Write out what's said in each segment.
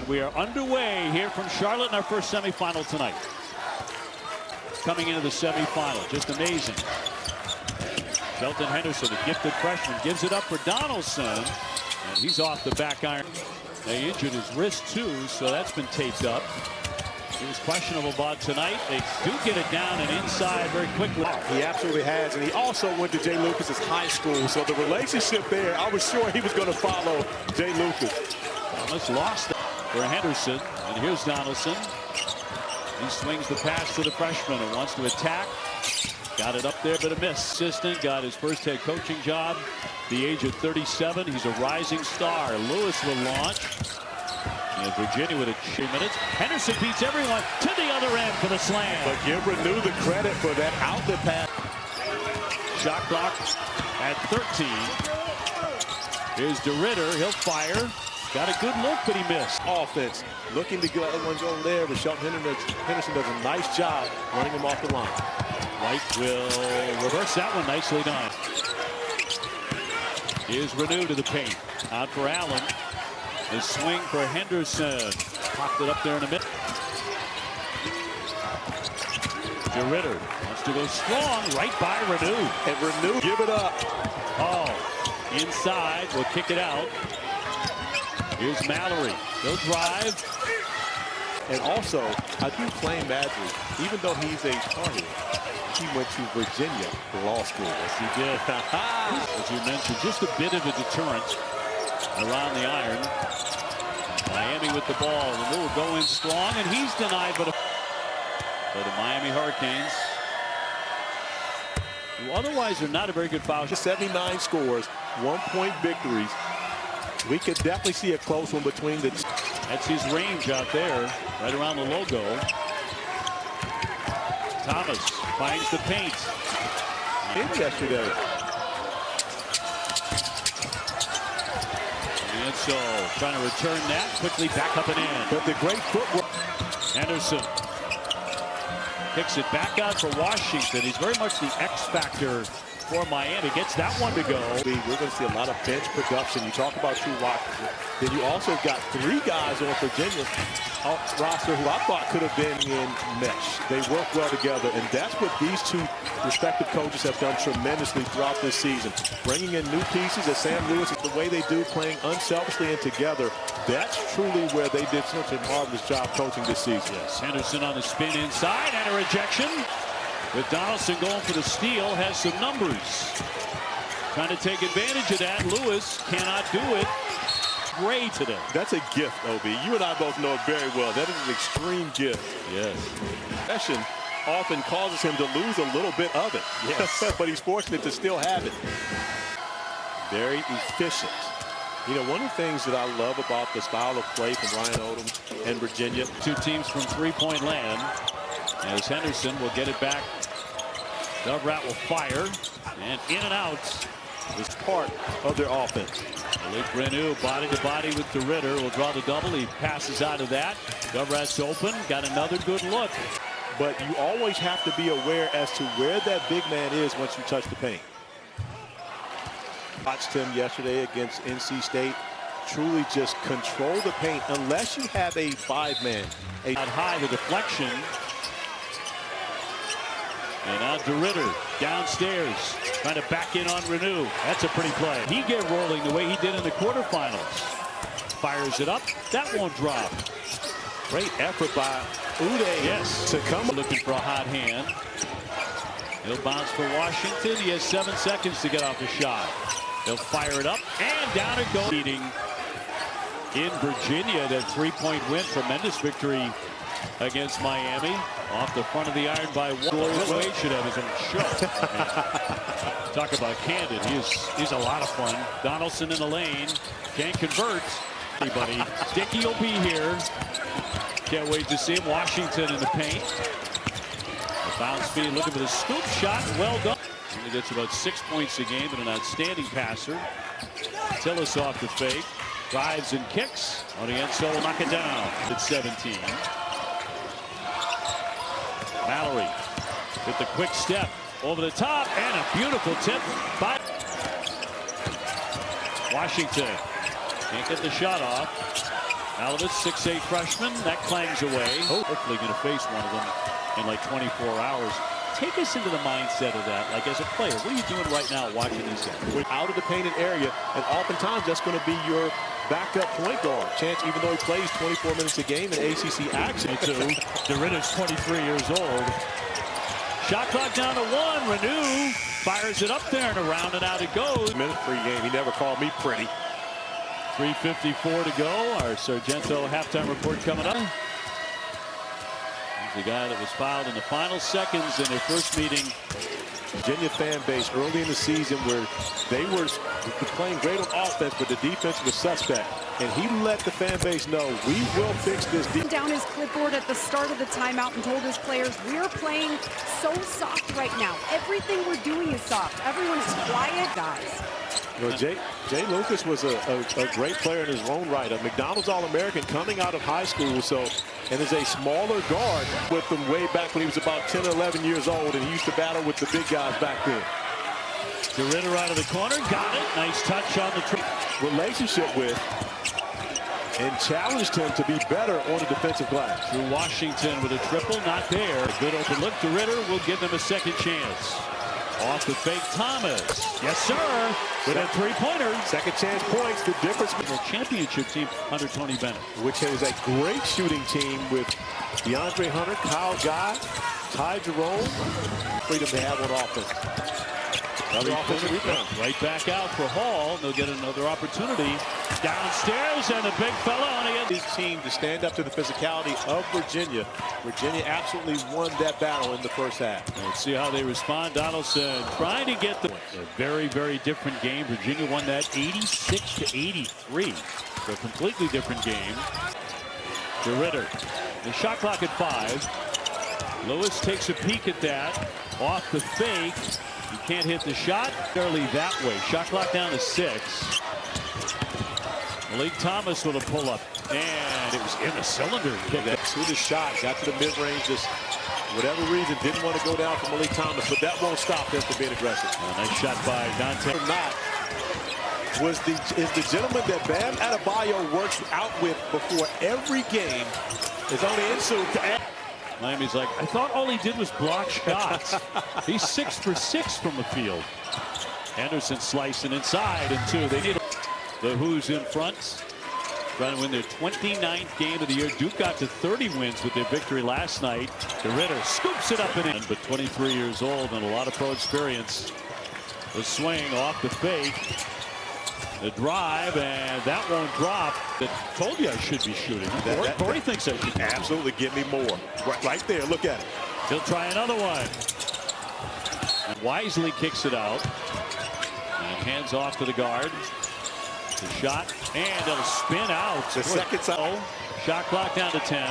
And we are underway here from Charlotte in our first semifinal tonight. Coming into the semifinal, just amazing. Shelton Henderson, a gifted freshman, gives it up for Donaldson, and he's off the back iron. They injured his wrist too, so that's been taped up. He was questionable about tonight. They do get it down and inside very quickly. He absolutely has, and he also went to Jay Lucas's high school, so the relationship there, I was sure he was going to follow Jay Lucas. Almost lost it for Henderson, and here's Donaldson. He swings the pass to the freshman and wants to attack. Got it up there, but a miss. Assistant got his first head coaching job. The age of 37, he's a rising star. Lewis will launch. And Virginia with 2 minutes. Henderson beats everyone to the other end for the slam. But give Reneau the credit for that outlet pass. Shot clock at 13. Here's DeRidder. He'll fire. Got a good look, but he missed. Offense looking to get other ones over there, but Shelton Henderson does a nice job running him off the line. White will reverse that one. Nicely done. Here's Reneau to the paint. Out for Allen. The swing for Henderson. Popped it up there in a minute. DeRidder wants to go strong right by Reneau. And Reneau give it up. Oh, inside. Will kick it out. Here's Mallory. He'll drive. And also, I do claim Madry, even though he's a target, he went to Virginia Law School. Yes, he did. As you mentioned, just a bit of a deterrent around the iron. Miami with the ball. The will go in strong, and he's denied. But the Miami Hurricanes, who otherwise are not a very good foul. Just 79 scores, 1-point victories. We could definitely see a close one between the two. That's his range out there, right around the logo. Thomas finds the paint. Yesterday. And so trying to return that quickly back up and in. But the great footwork. Henderson kicks it back out for Washington. He's very much the X factor for Miami. Gets that one to go. We're going to see a lot of bench production. You talk about True Washington. Then you also got 3 guys on Virginia's roster who I thought could have been in mesh. They work well together, and that's what these 2 respective coaches have done tremendously throughout this season. Bringing in new pieces, as Sam Lewis, the way they do, playing unselfishly and together. That's truly where they did such a marvelous job coaching this season. Yes, Henderson on the spin inside and a rejection. With Donaldson going for the steal, has some numbers. Trying to take advantage of that. Lewis cannot do it. Gray today. That's a gift, Obi. You and I both know it very well. That is an extreme gift. Yes. Possession often causes him to lose a little bit of it. Yes. But he's fortunate to still have it. Very efficient. You know, one of the things that I love about the style of play from Ryan Odom and Virginia. 2 teams from 3-point land. As Henderson will get it back. Dovrat will fire. And in and out is part of their offense. Luke Reneau body to body with DeRidder. Will draw the double. He passes out of that. Dovrat's open. Got another good look. But you always have to be aware as to where that big man is once you touch the paint. Watched him yesterday against NC State. Truly just control the paint unless you have a 5-man. Out high, the deflection. And now DeRidder downstairs, trying to back in on Reneau. That's a pretty play. He get rolling the way he did in the quarterfinals. Fires it up. That won't drop. Great effort by Udeh. Yes. To come looking for a hot hand. He'll bounce for Washington. He has 7 seconds to get off the shot. He'll fire it up, and down it goes. Leading in Virginia, that 3-point win. Tremendous victory against Miami. Off the front of the iron by one. Wade should have his own show. Talk about candid. He's a lot of fun. Donaldson in the lane. Can't convert. Anybody. Dickey will be here. Can't wait to see him. Washington in the paint. The bounce speed looking for the scoop shot. Well done. He gets about 6 points a game and an outstanding passer. Tillis off the fake. Drives and kicks. Onyenso will knock it down. It's 17. Mallory with the quick step over the top and a beautiful tip by Washington. Can't get the shot off. Alovitz, 6'8" freshman, that clangs away. Hopefully going to face one of them in like 24 hours. Take us into the mindset of that, like as a player. What are you doing right now watching these guys? We're out of the painted area, and oftentimes that's going to be your backup point guard. Chance, even though he plays 24 minutes a game in ACC action. DeRidder's 23 years old. Shot clock down to 1. Renew fires it up there and around and out it goes. Minute free game. He never called me pretty. 3:54 to go. Our Sargento halftime report coming up. He's the guy that was fouled in the final seconds in their first meeting. Virginia fan base early in the season where they were playing great on offense, but the defense was suspect. And he let the fan base know, we will fix this. Down his clipboard at the start of the timeout and told his players, we're playing so soft right now. Everything we're doing is soft. Everyone is quiet, guys. You know, Jay Lucas was a great player in his own right. A McDonald's All-American coming out of high school, and is a smaller guard with him way back when he was about 10 or 11 years old, and he used to battle with the big guys back then. DeRidder out of the corner, got it. Nice touch on the relationship with, and challenged him to be better on the defensive glass. Through Washington with a triple, not there. A good open look. DeRidder will give them a second chance. Off the fake, Thomas. Yes, sir. With a three-pointer. Second chance points. The difference. The championship team under Tony Bennett. Which was a great shooting team with DeAndre Hunter, Kyle Guy, Ty Jerome. Freedom they have on offense. Another offensive rebound. Right back out for Hall. They'll get another opportunity. Downstairs, and a big fella on the His team to stand up to the physicality of Virginia. Virginia absolutely won that battle in the first half. Let's see how they respond. Donaldson trying to get a very, very different game. Virginia won that 86-83. So a completely different game. DeRidder. The shot clock at 5. Lewis takes a peek at that. Off the fake. He can't hit the shot. Barely that way. Shot clock down to 6. Malik Thomas with a pull-up, and it was in the cylinder. To the shot, got to the mid-range, just whatever reason didn't want to go down for Malik Thomas, but that won't stop him from being aggressive. Nice shot by Dante. Or not, is the gentleman that Bam Adebayo works out with before every game is on the inside to add. Miami's like, I thought all he did was block shots. He's 6 for 6 from the field. Anderson slicing inside, and 2. They need the Who's in front, trying to win their 29th game of the year. Duke got to 30 wins with their victory last night. DeRidder scoops it up and in, but 23 years old and a lot of pro experience. The swing off the fake, the drive, and that won't drop. That told you I should be shooting. Corey thinks I should. Absolutely, give me more. Right there, look at it. He'll try another one. And wisely kicks it out. And hands off to the guard. The shot, and it'll spin out. The second time. Shot clock down to 10.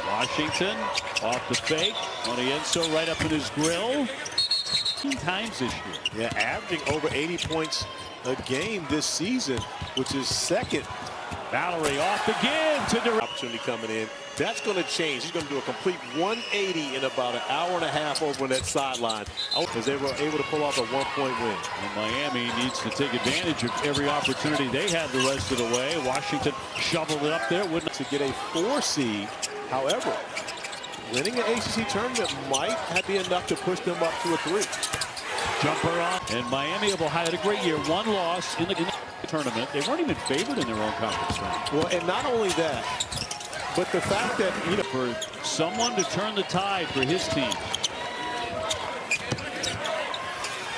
Washington off the fake on the inside, right up in his grill. 15 times this year. Yeah, averaging over 80 points a game this season, which is second. Valerie off again to DeRidder. Opportunity coming in. That's going to change. He's going to do a complete 180 in about an hour and a half over on that sideline, because they were able to pull off a 1-point win. And Miami needs to take advantage of every opportunity they had the rest of the way. Washington shoveled it up there. Wouldn't to get a 4 seed. However, winning an ACC tournament might be enough to push them up to a 3. Jumper on. And Miami of Ohio had a great year. 1 loss in the tournament. They weren't even favored in their own conference round. Well, and not only that, but the fact that, you know, for someone to turn the tide for his team.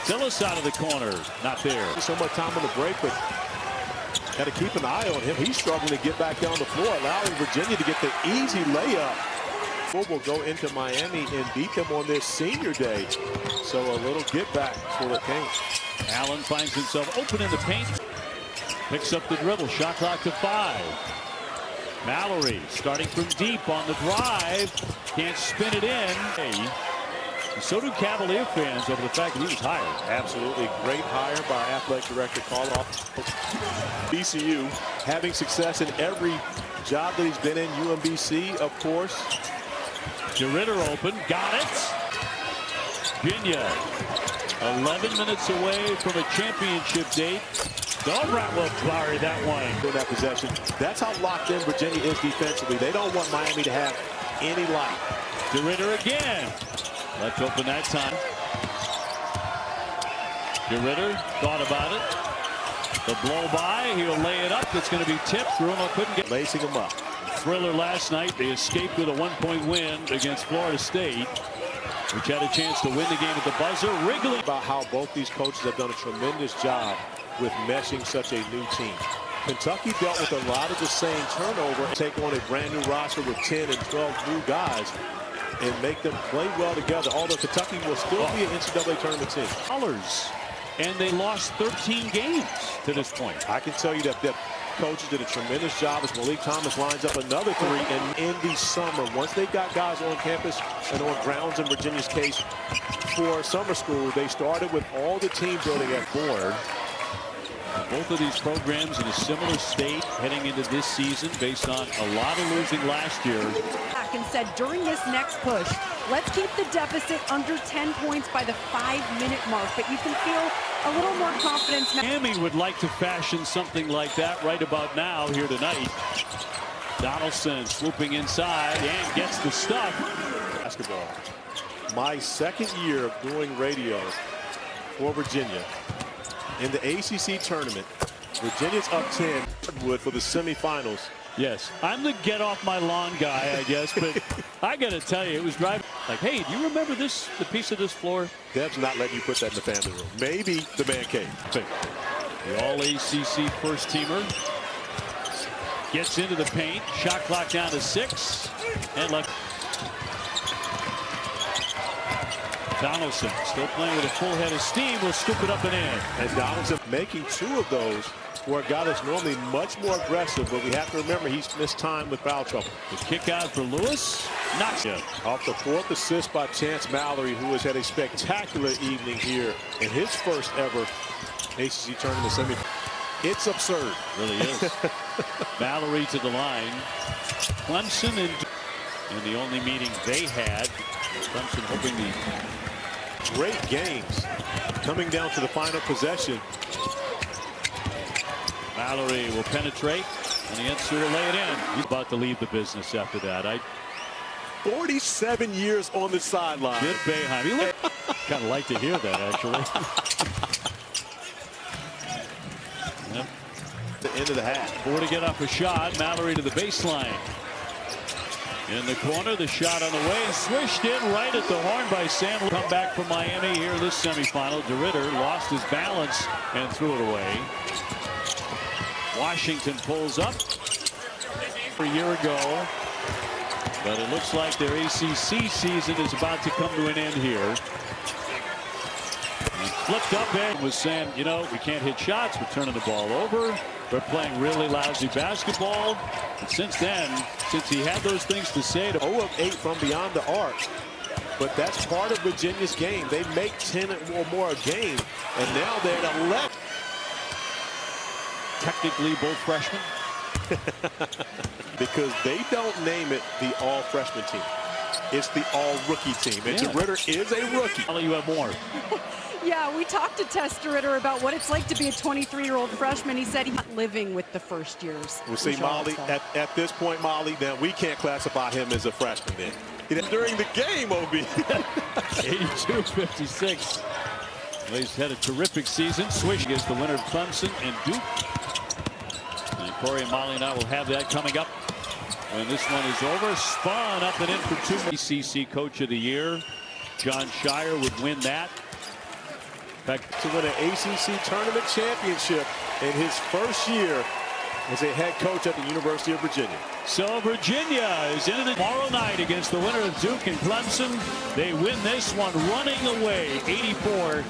Tillis out of the corner, not there. So much time on the break, but got to keep an eye on him. He's struggling to get back down the floor, allowing Virginia to get the easy layup. Will go into Miami and beat them on their senior day. So a little get back for the Canes. Allen finds himself open in the paint. Picks up the dribble, shot clock to 5. Mallory starting from deep on the drive. Can't spin it in. So do Cavalier fans over the fact that he was hired. Absolutely great hire by athletic director Carl. VCU having success in every job that he's been in. UMBC, of course. DeRidder open, got it. Virginia 11 minutes away from a championship date. Dobrat will bury that one. In that possession. That's how locked in Virginia is defensively. They don't want Miami to have any light. DeRidder again. Left open that time. DeRidder thought about it. The blow by. He'll lay it up. It's going to be tipped. Bruno couldn't get. Lacing him up. Thriller last night. They escaped with a 1-point win against Florida State, which had a chance to win the game at the buzzer. Wrigley. About how both these coaches have done a tremendous job with meshing such a new team. Kentucky dealt with a lot of the same turnover. Take on a brand new roster with 10 and 12 new guys and make them play well together. Although Kentucky will still be an NCAA tournament team. And they lost 13 games to this point. I can tell you that coaches did a tremendous job as Malik Thomas lines up another three. And in the summer, once they got guys on campus and on grounds in Virginia's case for summer school, they started with all the team building at board. Both of these programs in a similar state heading into this season based on a lot of losing last year. And said during this next push, let's keep the deficit under 10 points by the 5-minute mark. But you can feel a little more confidence now. Miami would like to fashion something like that right about now here tonight. Donaldson swooping inside and gets the stuff. Basketball. My second year of doing radio for Virginia. In the ACC tournament, Virginia's up 10 for the semifinals. Yes, I'm the get off my lawn guy, I guess, but I got to tell you, it was driving like, hey, do you remember this, the piece of this floor? Deb's not letting you put that in the family room. Maybe the man cave. The all-ACC first teamer gets into the paint. Shot clock down to 6 and left. Donaldson still playing with a full head of steam. Will scoop it up and in. And Donaldson making 2 of those for a guy that's normally much more aggressive, but we have to remember he's missed time with foul trouble. The kick out for Lewis. Knocks it. Off the 4th assist by Chance Mallory, who has had a spectacular evening here in his first ever ACC tournament semi. It's absurd. Really is. Mallory to the line. Clemson in the only meeting they had. Clemson hoping the great games coming down to the final possession. Mallory will penetrate, and the answer will lay it in. He's about to leave the business after that. 47 years on the sideline. Good Boeheim. He looked kind of like to hear that, actually. Yep. The end of the half. 4 to get off a shot. Mallory to the baseline. In the corner, the shot on the way, swished in right at the horn by Sam. Come back from Miami here this semifinal. DeRidder lost his balance and threw it away. Washington pulls up a year ago, but it looks like their ACC season is about to come to an end here. And flipped up and was saying, you know, we can't hit shots, we're turning the ball over, we're playing really lousy basketball. And since then, since he had those things to say, 0 of 8 from beyond the arc. But that's part of Virginia's game. They make 10 or more a game, and now they're at 11. Technically both freshmen. Because they don't name it the all-freshman team. It's the all-rookie team. And DeRidder is a rookie. You have more. Yeah, we talked to Tess DeRidder about what it's like to be a 23-year-old freshman. He said he's not living with the first years. Well, see, Molly, at this point, Molly, now we can't classify him as a freshman then. During the game, OB. 82-56. Well, he's had a terrific season. Swish against the winner of Clemson and Duke. And Corey and Molly and I will have that coming up when this one is over. Spun up and in for 2. ACC Coach of the Year. John Shire would win that. In fact, to win an ACC tournament championship in his first year as a head coach at the University of Virginia. So Virginia is into the tomorrow night against the winner of Duke and Clemson. They win this one running away 84.